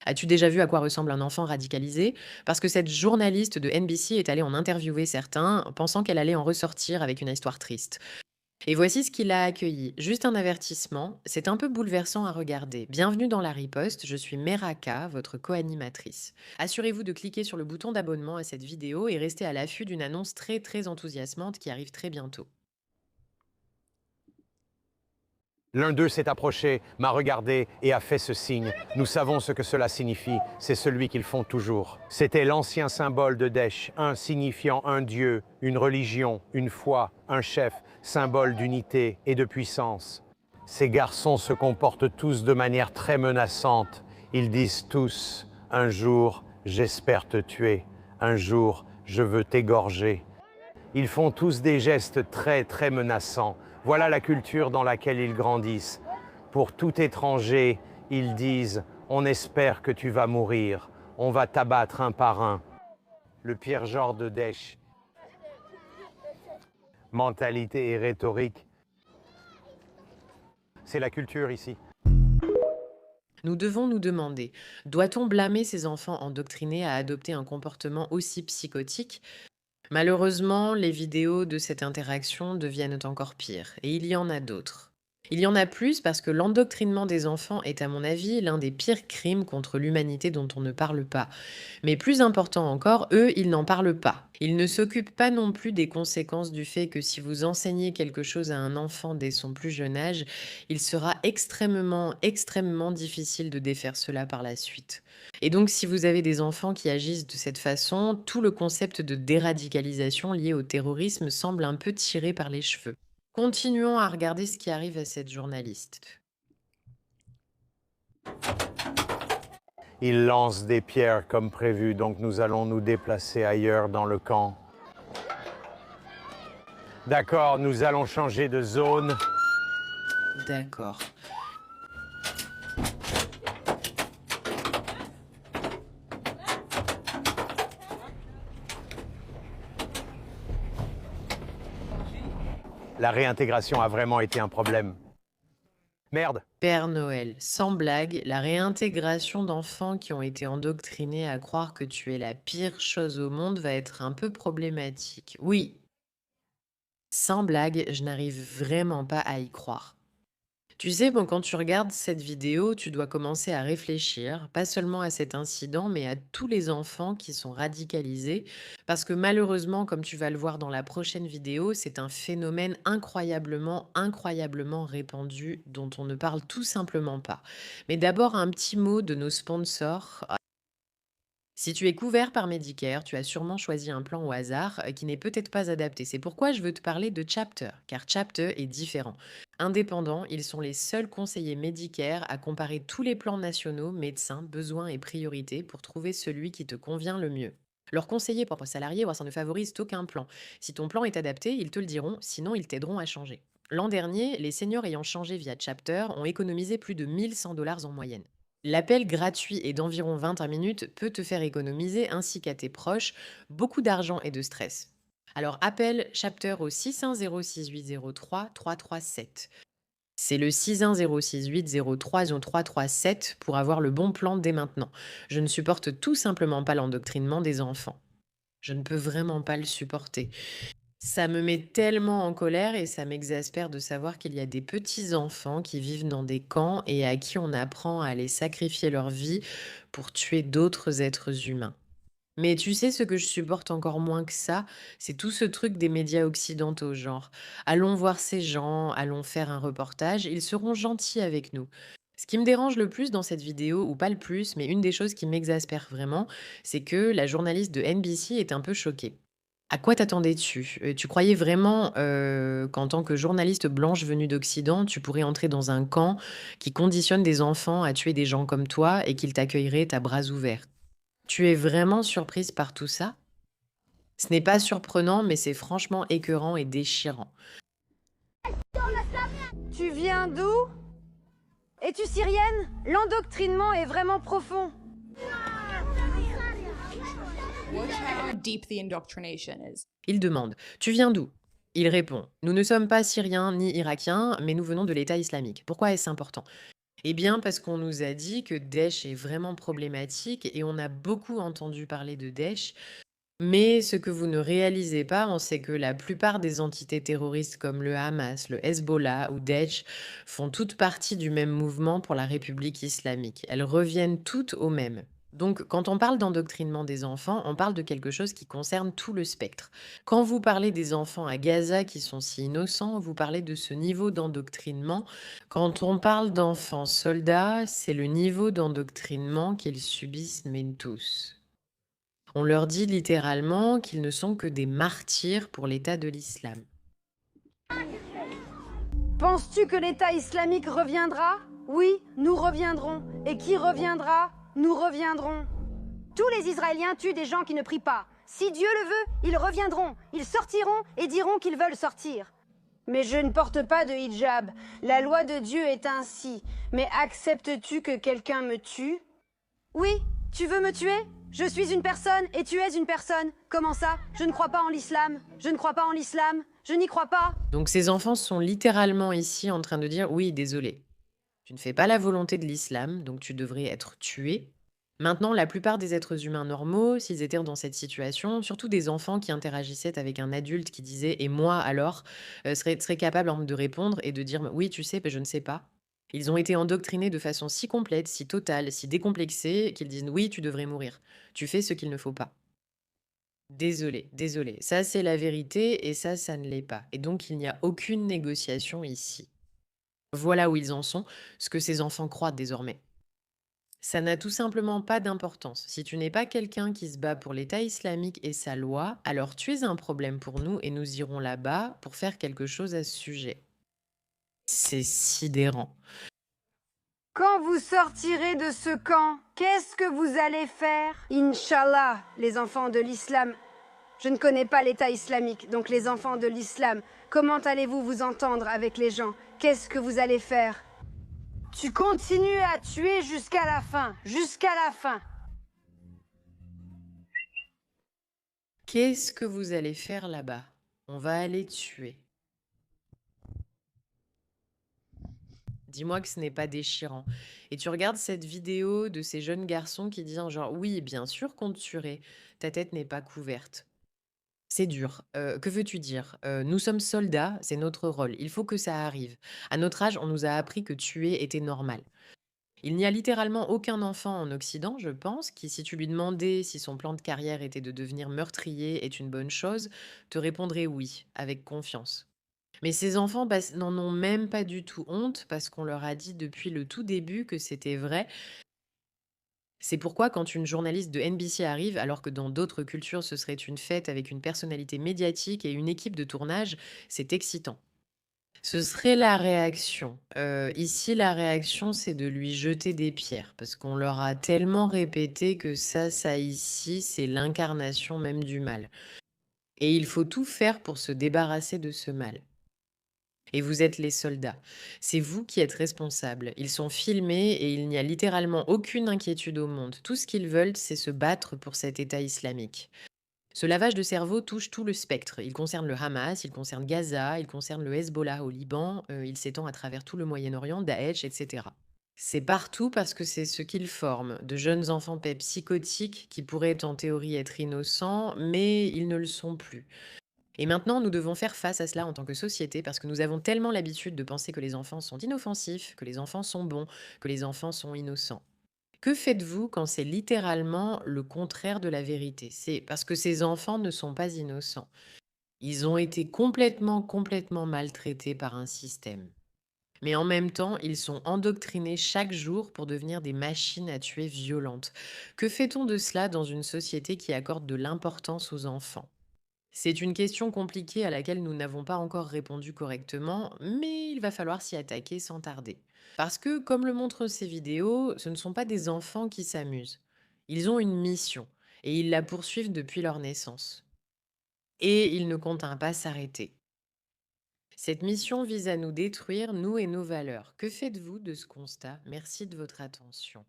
As-tu déjà vu à quoi ressemble un enfant radicalisé? Parce que cette journaliste de NBC est allée en interviewer certains, pensant qu'elle allait en ressortir avec une histoire triste. Et voici ce qu'il a accueilli. Juste un avertissement, c'est un peu bouleversant à regarder. Bienvenue dans la riposte, je suis Meraka, votre co-animatrice. Assurez-vous de cliquer sur le bouton d'abonnement à cette vidéo et restez à l'affût d'une annonce très très enthousiasmante qui arrive très bientôt. L'un d'eux s'est approché, m'a regardé et a fait ce signe. Nous savons ce que cela signifie, c'est celui qu'ils font toujours. C'était l'ancien symbole de Daesh, un signifiant un dieu, une religion, une foi, un chef, symbole d'unité et de puissance. Ces garçons se comportent tous de manière très menaçante. Ils disent tous, un jour, j'espère te tuer, un jour, je veux t'égorger. Ils font tous des gestes très très menaçants. Voilà la culture dans laquelle ils grandissent. Pour tout étranger, ils disent « On espère que tu vas mourir, on va t'abattre un par un ». Le pire genre de Daesh. Mentalité et rhétorique, c'est la culture ici. Nous devons nous demander, doit-on blâmer ces enfants endoctrinés à adopter un comportement aussi psychotique? Malheureusement, les vidéos de cette interaction deviennent encore pires, et il y en a d'autres. Il y en a plus parce que l'endoctrinement des enfants est, à mon avis, l'un des pires crimes contre l'humanité dont on ne parle pas. Mais plus important encore, eux, ils n'en parlent pas. Ils ne s'occupent pas non plus des conséquences du fait que si vous enseignez quelque chose à un enfant dès son plus jeune âge, il sera extrêmement, extrêmement difficile de défaire cela par la suite. Et donc, si vous avez des enfants qui agissent de cette façon, tout le concept de déradicalisation lié au terrorisme semble un peu tiré par les cheveux. Continuons à regarder ce qui arrive à cette journaliste. Ils lancent des pierres comme prévu, donc nous allons nous déplacer ailleurs dans le camp. D'accord, nous allons changer de zone. D'accord. La réintégration a vraiment été un problème. Merde. Père Noël, sans blague, la réintégration d'enfants qui ont été endoctrinés à croire que tu es la pire chose au monde va être un peu problématique. Oui, sans blague, je n'arrive vraiment pas à y croire. Tu sais, bon, quand tu regardes cette vidéo, tu dois commencer à réfléchir, pas seulement à cet incident, mais à tous les enfants qui sont radicalisés, parce que malheureusement, comme tu vas le voir dans la prochaine vidéo, c'est un phénomène incroyablement, incroyablement répandu dont on ne parle tout simplement pas. Mais d'abord, un petit mot de nos sponsors. Si tu es couvert par Medicare, tu as sûrement choisi un plan au hasard qui n'est peut-être pas adapté. C'est pourquoi je veux te parler de Chapter, car Chapter est différent. Indépendants, ils sont les seuls conseillers Medicare à comparer tous les plans nationaux, médecins, besoins et priorités pour trouver celui qui te convient le mieux. Leurs conseillers propres salariés ça ne favorise aucun plan. Si ton plan est adapté, ils te le diront, sinon ils t'aideront à changer. L'an dernier, les seniors ayant changé via Chapter ont économisé plus de 1 100 $ en moyenne. L'appel gratuit et d'environ 20 minutes peut te faire économiser, ainsi qu'à tes proches, beaucoup d'argent et de stress. Alors appelle Chapter au 610 6803 337. C'est le 610 6803 337 pour avoir le bon plan dès maintenant. Je ne supporte tout simplement pas l'endoctrinement des enfants. Je ne peux vraiment pas le supporter. Ça me met tellement en colère et ça m'exaspère de savoir qu'il y a des petits enfants qui vivent dans des camps et à qui on apprend à aller sacrifier leur vie pour tuer d'autres êtres humains. Mais tu sais ce que je supporte encore moins que ça, c'est tout ce truc des médias occidentaux, genre allons voir ces gens, allons faire un reportage, ils seront gentils avec nous. Ce qui me dérange le plus dans cette vidéo, ou pas le plus, mais une des choses qui m'exaspère vraiment, c'est que la journaliste de NBC est un peu choquée. À quoi t'attendais-tu? Tu croyais vraiment, qu'en tant que journaliste blanche venue d'Occident, tu pourrais entrer dans un camp qui conditionne des enfants à tuer des gens comme toi et qu'ils t'accueilleraient à bras ouverts? Tu es vraiment surprise par tout ça? Ce n'est pas surprenant, mais c'est franchement écœurant et déchirant. Tu viens d'où? Es-tu syrienne? L'endoctrinement est vraiment profond. Watch how deep the indoctrination is. Il demande: «Tu viens d'où?» Il répond: «Nous ne sommes pas syriens ni irakiens, mais nous venons de l'État islamique». Pourquoi est-ce important? Eh bien, parce qu'on nous a dit que Daesh est vraiment problématique et on a beaucoup entendu parler de Daesh. Mais ce que vous ne réalisez pas, c'est que la plupart des entités terroristes comme le Hamas, le Hezbollah ou Daesh font toutes partie du même mouvement pour la République islamique. Elles reviennent toutes au même. Donc, quand on parle d'endoctrinement des enfants, on parle de quelque chose qui concerne tout le spectre. Quand vous parlez des enfants à Gaza qui sont si innocents, vous parlez de ce niveau d'endoctrinement. Quand on parle d'enfants soldats, c'est le niveau d'endoctrinement qu'ils subissent, mais tous. On leur dit littéralement qu'ils ne sont que des martyrs pour l'État de l'islam. Penses-tu que l'État islamique reviendra? Oui, nous reviendrons. Et qui reviendra? Nous reviendrons. Tous les Israéliens tuent des gens qui ne prient pas. Si Dieu le veut, ils reviendront. Ils sortiront et diront qu'ils veulent sortir. Mais je ne porte pas de hijab. La loi de Dieu est ainsi. Mais acceptes-tu que quelqu'un me tue? Oui, tu veux me tuer? Je suis une personne et tu es une personne. Comment ça? Je ne crois pas en l'islam. Je ne crois pas en l'islam. Je n'y crois pas. Donc ces enfants sont littéralement ici en train de dire oui, désolé, tu ne fais pas la volonté de l'islam, donc tu devrais être tué. Maintenant, la plupart des êtres humains normaux, s'ils étaient dans cette situation, surtout des enfants qui interagissaient avec un adulte qui disait et moi alors, seraient capables de répondre et de dire oui, tu sais, mais je ne sais pas. Ils ont été endoctrinés de façon si complète, si totale, si décomplexée qu'ils disent oui, tu devrais mourir. Tu fais ce qu'il ne faut pas. Désolé, désolé. Ça, c'est la vérité et ça ne l'est pas. Et donc, il n'y a aucune négociation ici. Voilà où ils en sont, ce que ces enfants croient désormais. Ça n'a tout simplement pas d'importance. Si tu n'es pas quelqu'un qui se bat pour l'État islamique et sa loi, alors tu es un problème pour nous et nous irons là-bas pour faire quelque chose à ce sujet. C'est sidérant. Quand vous sortirez de ce camp, qu'est-ce que vous allez faire? Inch'Allah, les enfants de l'islam. Je ne connais pas l'État islamique, donc les enfants de l'islam. Comment allez-vous vous entendre avec les gens? Qu'est-ce que vous allez faire? Tu continues à tuer jusqu'à la fin, jusqu'à la fin. Qu'est-ce que vous allez faire là-bas? On va aller tuer. Dis-moi que ce n'est pas déchirant. Et tu regardes cette vidéo de ces jeunes garçons qui disent genre oui, bien sûr qu'on te tuerait. Ta tête n'est pas couverte. C'est dur. Que veux-tu dire? Nous sommes soldats, c'est notre rôle. Il faut que ça arrive. À notre âge, on nous a appris que tuer était normal. Il n'y a littéralement aucun enfant en Occident, je pense, qui, si tu lui demandais si son plan de carrière était de devenir meurtrier est une bonne chose, te répondrait oui, avec confiance. Mais ces enfants n'en ont même pas du tout honte parce qu'on leur a dit depuis le tout début que c'était vrai. C'est pourquoi quand une journaliste de NBC arrive, alors que dans d'autres cultures ce serait une fête avec une personnalité médiatique et une équipe de tournage, c'est excitant. Ce serait la réaction. Ici, la réaction, c'est de lui jeter des pierres, parce qu'on leur a tellement répété que ça ici, c'est l'incarnation même du mal. Et il faut tout faire pour se débarrasser de ce mal. Et vous êtes les soldats. C'est vous qui êtes responsables. Ils sont filmés et il n'y a littéralement aucune inquiétude au monde. Tout ce qu'ils veulent, c'est se battre pour cet État islamique. Ce lavage de cerveau touche tout le spectre. Il concerne le Hamas, il concerne Gaza, il concerne le Hezbollah au Liban, il s'étend à travers tout le Moyen-Orient, Daesh, etc. C'est partout parce que c'est ce qu'ils forment, de jeunes enfants psychotiques qui pourraient en théorie être innocents, mais ils ne le sont plus. Et maintenant, nous devons faire face à cela en tant que société parce que nous avons tellement l'habitude de penser que les enfants sont inoffensifs, que les enfants sont bons, que les enfants sont innocents. Que faites-vous quand c'est littéralement le contraire de la vérité? C'est parce que ces enfants ne sont pas innocents. Ils ont été complètement maltraités par un système. Mais en même temps, ils sont endoctrinés chaque jour pour devenir des machines à tuer violentes. Que fait-on de cela dans une société qui accorde de l'importance aux enfants? C'est une question compliquée à laquelle nous n'avons pas encore répondu correctement, mais il va falloir s'y attaquer sans tarder. Parce que, comme le montrent ces vidéos, ce ne sont pas des enfants qui s'amusent. Ils ont une mission, et ils la poursuivent depuis leur naissance. Et ils ne comptent pas s'arrêter. Cette mission vise à nous détruire, nous et nos valeurs. Que faites-vous de ce constat? Merci de votre attention.